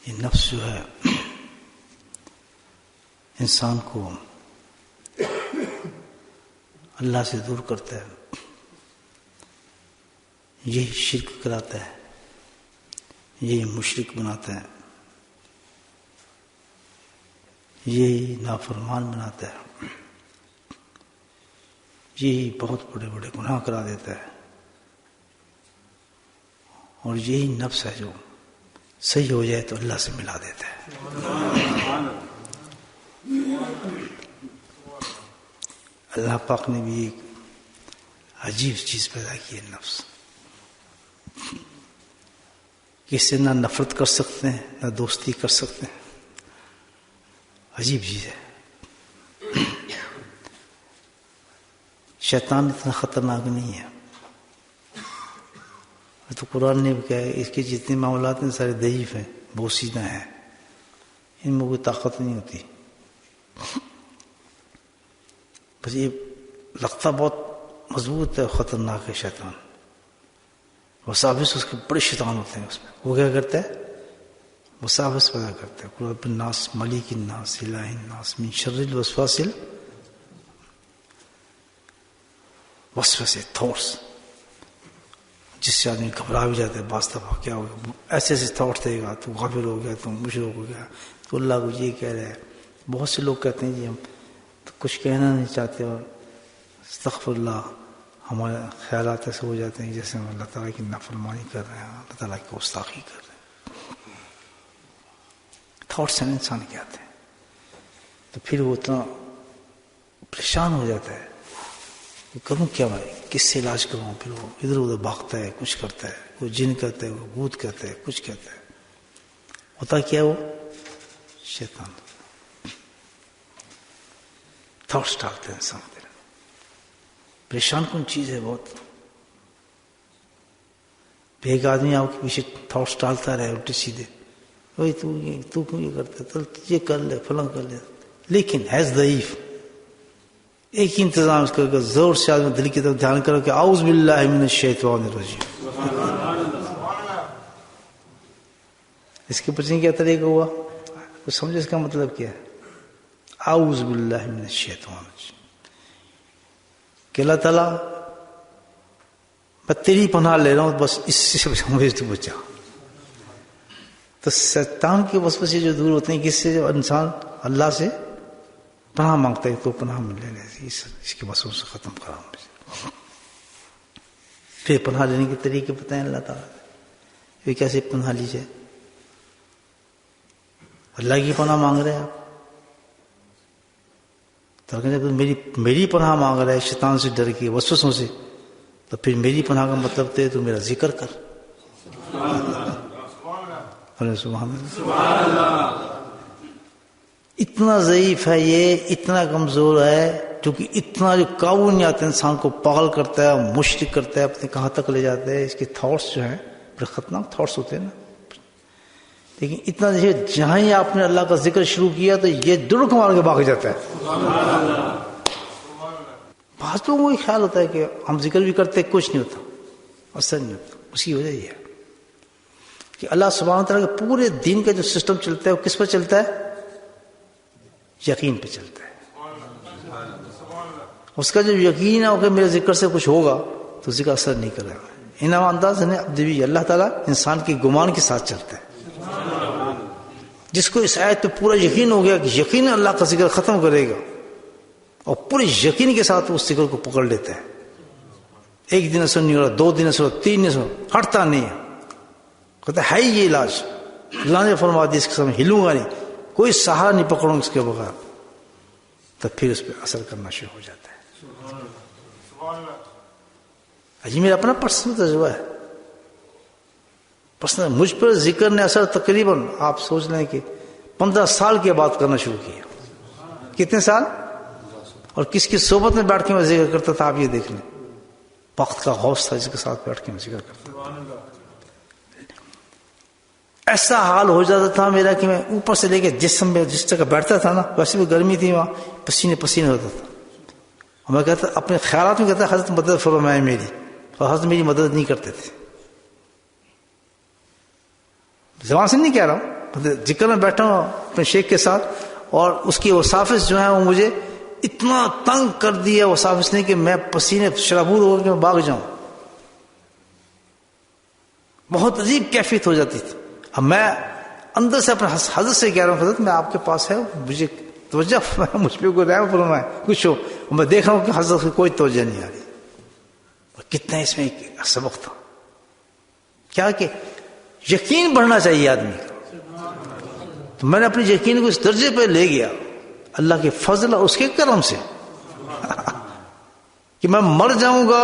یہ نفس جو ہے انسان کو اللہ سے دور کرتا ہے، یہی شرک کراتا ہے، یہی مشرک بناتا ہے، یہی نافرمان بناتا ہے، یہی بہت بڑے بڑے گناہ کرا دیتا ہے، اور یہی نفس ہے جو صحیح ہو جائے تو اللہ سے ملا دیتا ہے۔ اللہ پاک نے بھی ایک عجیب چیز پیدا کی ہے نفس، کہ اس سے نہ نفرت کر سکتے ہیں نہ دوستی کر سکتے ہیں، عجیب چیز ہے۔ شیطان اتنا خطرناک نہیں ہے، تو قرآن نے بھی کہا ہے اس کے جتنے معاملات ہیں سارے ضعیف ہیں، بوسیدہ ہیں، ان میں کوئی طاقت نہیں ہوتی، بس یہ لگتا بہت مضبوط ہے، خطرناک ہے شیطان۔ وساوس اس کے بڑے شیطان ہوتے ہیں، اس میں وہ کیا کرتا ہے؟ وساوس پیدا کرتا ہے۔ رب الناس ملک الناس الہ الناس من شر الوسواس وسوسے تھاٹس، جس سے آدمی گھبرا بھی جاتا ہے بعض دفعہ، کیا ہوگا ایسے ایسے تھاٹس دے گا، تو غافل ہو گیا، تو مشرک ہو گیا، تو اللہ کو یہ کہہ رہا ہے۔ بہت سے لوگ کہتے ہیں جی ہم تو کچھ کہنا نہیں چاہتے، اور استغفر اللہ، ہمارے خیالات ایسے ہو جاتے ہیں جیسے ہم اللہ تعالیٰ کی نافرمانی کر رہے ہیں، اللہ تعالیٰ کی گستاخی کر رہے ہیں۔ تھاٹس ہیں انسان کے آتے ہیں، تو پھر وہ اتنا پریشان ہو جاتا ہے کہ کروں کیا میں، کس سے علاج کروں؟ پھر وہ ادھر ادھر بھاگتا ہے، کچھ کرتا ہے، کوئی جن کہتا ہے، کوئی بھوت کہتا ہے، کچھ کہتا ہے، ہوتا کیا وہ شیطان تھاٹس ڈالتے ہیں انسان کے دل میں۔ پریشان کن چیز ہے بہت۔ ایک آدمی آپ کے پیچھے تھاٹس ڈالتا رہے الٹے سیدھے، وہی تو کیوں یہ کرتا ہے، تو یہ کر لے، فلاں کر لے، لیکن ہے ضعیف۔ ایک ہی انتظام اس کا زور سے آدمی دل کی طرف دھیان کرو کہ اعوذ باللہ من الشیطان الرجیم۔ اس کے بچنے کیا طریقہ ہوا؟ تو سمجھے اس کا مطلب کیا ہے؟ اعوذ باللہ من الشیطان الرجیم، کہ اللہ تعالیٰ میں تیری پناہ لے رہا ہوں، بس اس سے مجھے تو بچا۔ تو شیطان کے وسوسے جو دور ہوتے ہیں کس سے؟ جو انسان اللہ سے پناہ مانگتا ہے تو پناہ میں لے لے، اس کے وسوسے ختم کرا مجھے۔ پھر پناہ لینے کے طریقے بتائیں اللہ تعالیٰ، یہ کیسے پناہ لی جائے؟ اللہ کی پناہ مانگ رہے ہیں آپ، تو جب میری پناہ مانگ رہا ہے شیطان سے ڈر کے وسوسوں سے، تو پھر میری پناہ کا مطلب تو میرا ذکر کر۔ سبحان اللہ۔ اتنا ضعیف ہے یہ، اتنا کمزور ہے، کیونکہ اتنا جو قابو نہیں آتا انسان کو پاگل کرتا ہے، مشرک کرتا ہے، اپنے کہاں تک لے جاتا ہے۔ اس کے تھاٹس جو ہیں بڑے خطرناک تھاٹس ہوتے ہیں نا، لیکن اتنا جہاں ہی آپ نے اللہ کا ذکر شروع کیا تو یہ دڑک مار کے بھاگ جاتا ہے۔ بعض لوگوں کو یہ خیال ہوتا ہے کہ ہم ذکر بھی کرتے کچھ نہیں ہوتا، اثر نہیں ہوتا۔ اس کی وجہ یہ ہے کہ اللہ سبحانہ وتعالیٰ کے پورے دین کا جو سسٹم چلتا ہے وہ کس پر چلتا ہے؟ یقین پہ چلتا ہے۔ اس کا جو یقین ہے کہ میرے ذکر سے کچھ ہوگا تو ذکر اثر نہیں کرے گا۔ انما انداز ہے ابدی، اللہ تعالیٰ انسان کے گمان کے ساتھ چلتا ہے۔ جس کو اس آیت پہ پورا یقین ہو گیا کہ یقین اللہ کا ذکر ختم کرے گا، اور پورے یقین کے ساتھ اس ذکر کو پکڑ لیتا ہے۔ ایک دن اثر نہیں ہو رہا، 2 دن اثر ہو رہا، 3 دن اثر ہو رہا، ہٹتا نہیں ہے، کہتا ہے یہ علاج اللہ نے فرما دیا، اس کے سامنے ہلوں گا نہیں، کوئی سہارا نہیں پکڑوں اس کے بغیر، تب پھر اس پہ اثر کرنا شروع ہو جاتا ہے۔ یہ میرا اپنا پرسنل تجربہ ہے، پرسنل۔ مجھ پر ذکر نے اثر تقریباً آپ سوچ لیں کہ 15 سال کے بعد کرنا شروع کیا۔ کتنے سال؟ اور کس کی صحبت میں بیٹھ کے میں ذکر کرتا تھا، آپ یہ دیکھ لیں۔ وقت کا غوث تھا جس کے ساتھ بیٹھ کے میں ذکر کرتا تھا، ایسا حال ہو جاتا تھا میرا کہ میں اوپر سے لے کے جسم میں جس جگہ بیٹھتا تھا نا، ویسے بھی گرمی تھی وہاں، پسینے پسینے ہوتا تھا، اور میں کہتا اپنے خیالات میں کہتا حضرت مدد فرمائے میری، اور حضرت میری مدد نہیں کرتے تھے۔ زبان سے نہیں کہہ رہا ہوں، ذکر میں بیٹھا ہوں اپنے شیخ کے ساتھ، اور اس کی وصافت جو ہے وہ مجھے اتنا تنگ کر دیا وصافت نے کہ میں پسینے شرابور ہو کے میں بھاگ جاؤں. بہت عجیب کیفیت ہو جاتی تھی. اب میں اندر سے اپنے حضرت سے کہہ رہا ہوں حضرت میں آپ کے پاس ہے مجھے توجہ مجھ پہ کوئی رحم فرمائے کچھ ہو. میں دیکھ رہا ہوں کہ حضرت کی کوئی توجہ نہیں آ رہی. کتنا اس میں سبق تھا کیا کہ یقین بڑھنا چاہیے آدمی کا. تو میں نے اپنی یقین کو اس درجے پہ لے گیا اللہ کے فضل اور اس کے کرم سے کہ میں مر جاؤں گا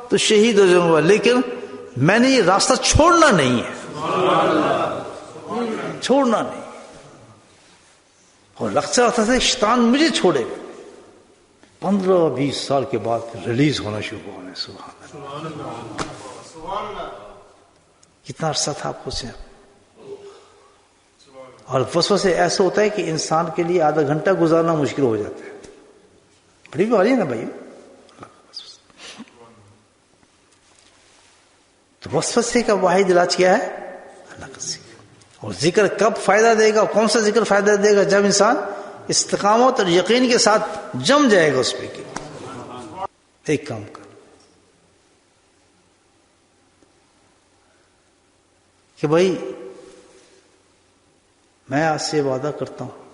تو شہید ہو جاؤں گا، لیکن میں نے یہ راستہ چھوڑنا نہیں ہے، چھوڑنا نہیں. اور لگتا ہوتا تھا شیطان مجھے چھوڑے گا. 15-20 سال کے بعد پھر ریلیز ہونا شروع ہونے. سبحان اللہ، کتنا عرصہ تھا آپ کو سے. اور وسوسے ایسا ہوتا ہے کہ انسان کے لیے آدھا گھنٹہ گزارنا مشکل ہو جاتا ہے. بڑی بیماری ہے نا بھائی. تو وسوسے کا واحد علاج کیا ہے؟ اللہ کا ذکر. اور ذکر کب فائدہ دے گا؟ کون سا ذکر فائدہ دے گا؟ جب انسان استقامت اور یقین کے ساتھ جم جائے گا اس پہ. ایک کام کر کہ بھائی میں آج سے وعدہ کرتا ہوں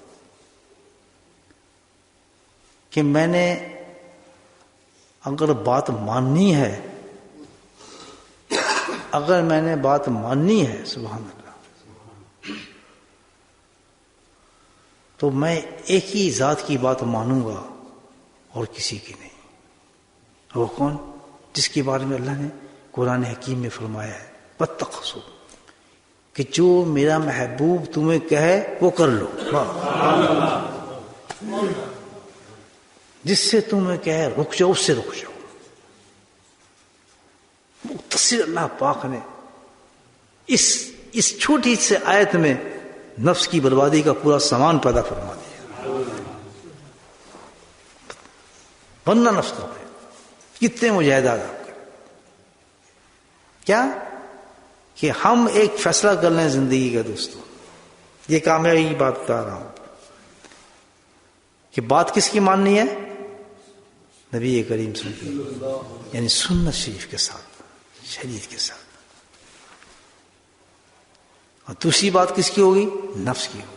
کہ میں نے اگر بات ماننی ہے، اگر میں نے بات ماننی ہے سبحان اللہ، تو میں ایک ہی ذات کی بات مانوں گا اور کسی کی نہیں. وہ کون؟ جس کے بارے میں اللہ نے قرآن حکیم میں فرمایا ہے واتقوا، کہ جو میرا محبوب تمہیں کہے وہ کر لو. جس سے تمہیں کہے رک جاؤ اس سے رک جاؤ. مختصر اللہ پاک نے اس چھوٹی سے آیت میں نفس کی بربادی کا پورا سامان پیدا فرما دیا. ورنہ نفس کو کتنے مجاہدات آپ کریں. کیا کہ ہم ایک فیصلہ کر لیں زندگی کا دوستوں. یہ کامیابی کی بات بتا رہا ہوں کہ بات کس کی ماننی ہے؟ نبی کریم صلی اللہ علیہ وسلم، یعنی سنت شریف کے ساتھ، شریعت کے ساتھ. اور دوسری بات کس کی ہوگی؟ نفس کی ہوگی.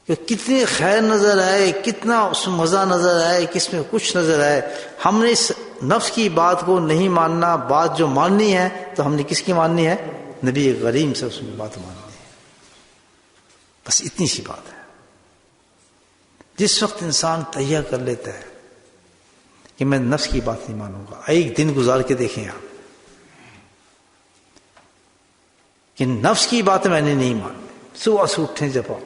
کہ کتنی خیر نظر آئے، کتنا اس میں مزہ نظر آئے، کس میں کچھ نظر آئے، ہم نے اس نفس کی بات کو نہیں ماننا. بات جو ماننی ہے تو ہم نے کس کی ماننی ہے؟ نبی کریم سے اس میں بات ماننی ہے. بس اتنی سی بات ہے. جس وقت انسان تہیہ کر لیتا ہے کہ میں نفس کی بات نہیں مانوں گا، ایک دن گزار کے دیکھیں آپ کہ نفس کی بات میں نے نہیں ماننی. صبح سے اٹھیں جب آپ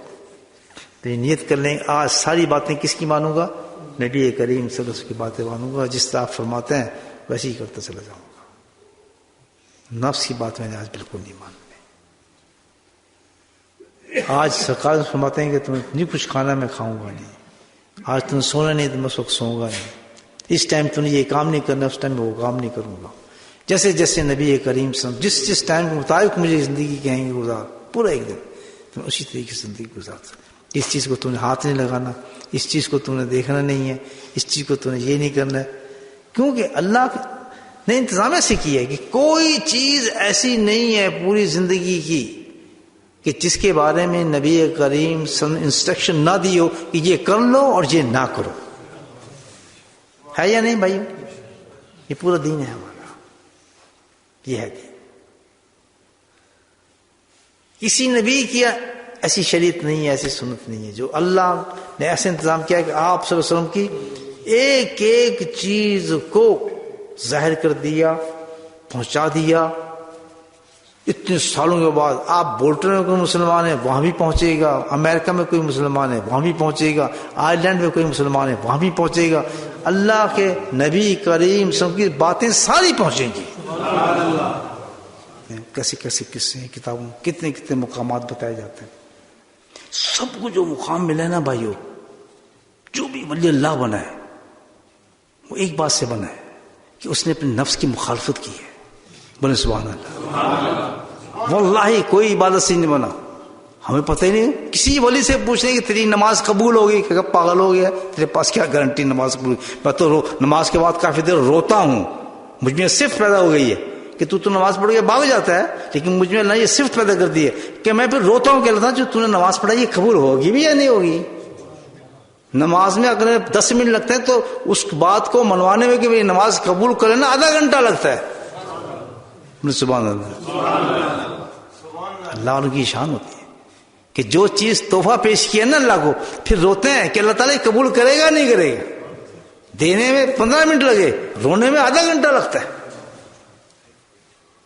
تو یہ نیت کر لیں آج ساری باتیں کس کی مانوں گا؟ نبی کریم صلی اللہ علیہ وسلم کی باتیں مانوں گا. جس طرح آپ فرماتے ہیں ویسے ہی کرتا چلا جاؤں گا. نفس کی بات میں نے آج بالکل نہیں ماننی. آج سرکار فرماتے ہیں کہ تمہیں نہیں کچھ کھانا میں کھاؤں گا نہیں. آج تمہیں سونا نہیں تو میں اس وقت سوؤں گا نہیں. اس ٹائم تم نے یہ کام نہیں کرنا، اس ٹائم میں وہ کام نہیں کروں گا. جیسے جیسے نبی کریم صلی اللہ علیہ وسلم جس ٹائم کے مطابق مجھے زندگی کہیں گے گزار پورا ایک دن، تم اسی طریقے سے زندگی گزار سکتے. اس چیز کو تم نے ہاتھ نہیں لگانا، اس چیز کو تم نے دیکھنا نہیں ہے، اس چیز کو تم نے یہ نہیں کرنا ہے. کیونکہ اللہ نے انتظام ایسے کیا ہے کہ کوئی چیز ایسی نہیں ہے پوری زندگی کی کہ جس کے بارے میں نبی کریم انسٹرکشن نہ دی ہو کہ یہ کر لو اور یہ نہ کرو. ہے یا نہیں بھائی؟ یہ پورا دین ہے ہمارا. یہ ہے دین. کسی نبی کی ایسی شریعت نہیں ہے، ایسی سنت نہیں ہے جو اللہ نے ایسے انتظام کیا کہ آپ صلی اللہ علیہ وسلم کی ایک ایک چیز کو ظاہر کر دیا، پہنچا دیا. اتنے سالوں کے بعد آپ بولٹر میں کوئی مسلمان ہے وہاں بھی پہنچے گا، امریکہ میں کوئی مسلمان ہے وہاں بھی پہنچے گا، آئرلینڈ میں کوئی مسلمان ہے وہاں بھی پہنچے گا. اللہ کے نبی کریم صلی اللہ علیہ وسلم کی باتیں ساری پہنچیں گی. کیسے کیسے قصے ہیں کتابوں، کتنے کتنے مقامات بتائے جاتے ہیں. سب کو جو مقام ملے نا بھائیو، جو بھی ولی اللہ بنا ہے وہ ایک بات سے بنا ہے کہ اس نے اپنے نفس کی مخالفت کی ہے. بولے سبحان اللہ. واللہ کوئی عبادت سے نہیں بنا. ہمیں پتہ ہی نہیں. کسی ولی سے پوچھنے کہ تیری نماز قبول ہوگی, کہ پاگل ہو گیا, تیرے پاس کیا گارنٹی نماز قبول. میں تو نماز کے بعد کافی دیر روتا ہوں, مجھ میں صفت پیدا ہو گئی ہے کہ تو نماز پڑھ کے بھاگ جاتا ہے, لیکن مجھ میں اللہ یہ صفت پیدا کر دی ہے کہ میں پھر روتا ہوں کہ اللہ جو تو نے نماز پڑھائی یہ قبول ہوگی بھی یا نہیں ہوگی. نماز میں اگر 10 منٹ لگتے ہیں تو اس بات کو منوانے میں کہ میری نماز قبول کر لینا آدھا گھنٹہ لگتا ہے. سبحان اللہ. اللہ والوں کی شان ہوتی ہے کہ جو چیز تحفہ پیش کیا نا اللہ کو, پھر روتے ہیں کہ اللہ تعالیٰ قبول کرے گا نہیں کرے گا. دینے میں 15 منٹ لگے, رونے میں آدھا گھنٹہ لگتا ہے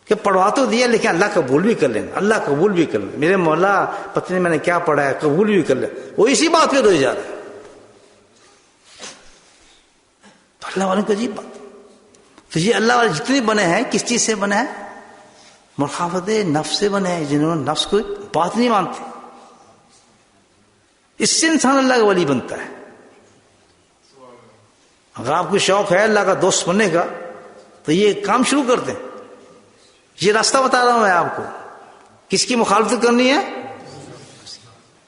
کہ پڑھوا تو دیا لیکن اللہ قبول بھی کر لینا, اللہ قبول بھی کر لینا. میرے مولا پتہ نہیں میں نے کیا پڑھا ہے, قبول بھی کر لینا. وہ اسی بات پہ روئے جا رہے ہیں. تو اللہ والوں کو عجیب بات. تو یہ اللہ والے جتنے بنے ہیں کس چیز سے بنے ہیں؟ مخافت نفس سے بنے ہیں, جنہوں نے نفس کو بات نہیں مانتے. اس سے انسان اللہ کا ولی بنتا ہے. اگر آپ کو شوق ہے اللہ کا دوست بننے کا تو یہ کام شروع کر دیں. یہ راستہ بتا رہا ہوں میں آپ کو. کس کی مخالفت کرنی ہے؟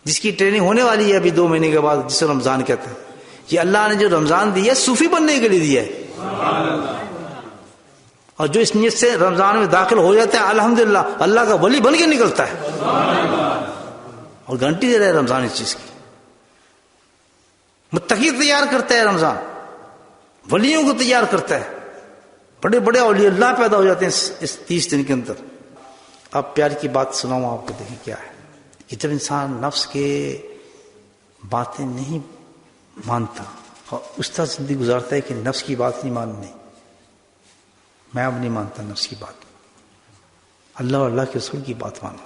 جس کی ٹریننگ ہونے والی ہے ابھی 2 مہینے کے بعد, جسے رمضان کہتے ہیں. یہ اللہ نے جو رمضان دیا ہے صوفی بننے کے لیے دیا ہے, اور جو اس نیت سے رمضان میں داخل ہو جاتا ہے الحمدللہ اللہ کا ولی بن کے نکلتا ہے. اور گارنٹی دے رہا ہے رمضان اس چیز کی. متقی تیار کرتا ہے رمضان, ولیوں کو تیار کرتا ہے. بڑے بڑے اولیاء اللہ پیدا ہو جاتے ہیں اس 30 دن کے اندر. اب پیار کی بات سناؤں آپ کو, دیکھیں کیا ہے کہ جب انسان نفس کے باتیں نہیں مانتا اور اس طرح زندگی گزارتا ہے کہ نفس کی بات نہیں ماننی, میں اب نہیں مانتا نفس کی بات, اللہ اور اللہ کے رسول کی بات مانو,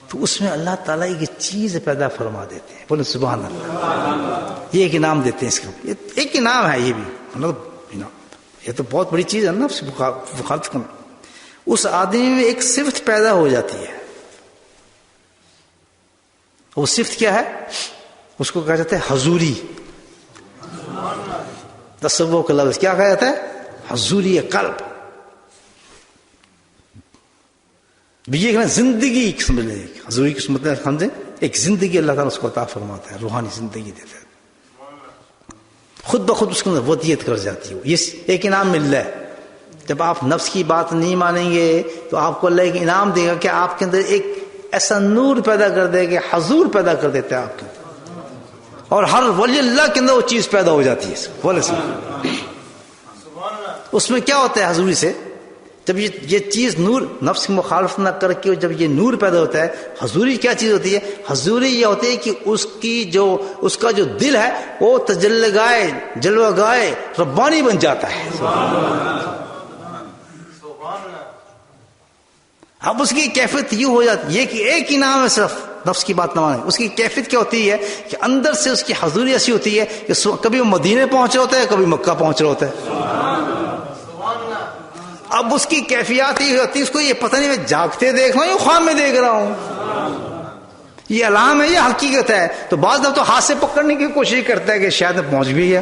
تو اس میں اللہ تعالیٰ ایک چیز پیدا فرما دیتے ہیں. بولے سبحان اللہ. یہ ایک انعام دیتے ہیں اس کا, ایک انعام ہے یہ بھی, مطلب انعام. یہ تو بہت بڑی چیز ہے نفس مخالفت کرنا. اس آدمی میں ایک صفت پیدا ہو جاتی ہے. وہ صفت کیا ہے؟ اس کو کہا جاتا ہے حضوری. تصوف کا لفظ کیا کہا جاتا ہے؟ حضوری قلب. یہ زندگی سمجھ لیں, حضوری کی مطلب سمجھیں ایک زندگی اللہ تعالیٰ اس کو عطا فرماتا ہے, روحانی زندگی دیتا ہے. خود بخود اس کے اندر ودیت کر جاتی ہے. یہ ایک انعام مل رہا ہے. جب آپ نفس کی بات نہیں مانیں گے تو آپ کو اللہ ایک انعام دے گا کہ آپ کے اندر ایک ایسا نور پیدا کر دے کہ حضور پیدا کر دیتا ہے آپ کے اندر, اور ہر ولی اللہ کے اندر وہ چیز پیدا ہو جاتی ہے. بولے اس میں کیا ہوتا ہے حضوری سے؟ جب یہ چیز نور نفس کی مخالفت نہ کر کے جب یہ نور پیدا ہوتا ہے, حضوری کیا چیز ہوتی ہے؟ حضوری یہ ہوتی ہے کہ اس کا جو دل ہے وہ جلوہ گائے ربانی بن جاتا ہے. اب اس کی کیفیت یوں ہو جاتی ہے کہ ایک ہی نام ہے صرف نفس کی بات نہ مانے. اس کی کیفیت کیا ہوتی ہے کہ اندر سے اس کی حضوری ایسی ہوتی ہے کہ کبھی وہ مدینے پہنچ رہا ہوتا ہے, کبھی مکہ پہنچ رہا ہوتا ہے. اب اس کی کیفیات یہ ہوتی ہے, اس کو یہ پتہ نہیں میں جاگتے دیکھ رہا ہوں یا خواب میں دیکھ رہا ہوں. یہ علام ہے, یہ حقیقت ہے. تو بعض دفعہ تو ہاتھ سے پکڑنے کی کوشش کرتا ہے کہ شاید پہنچ بھی ہے.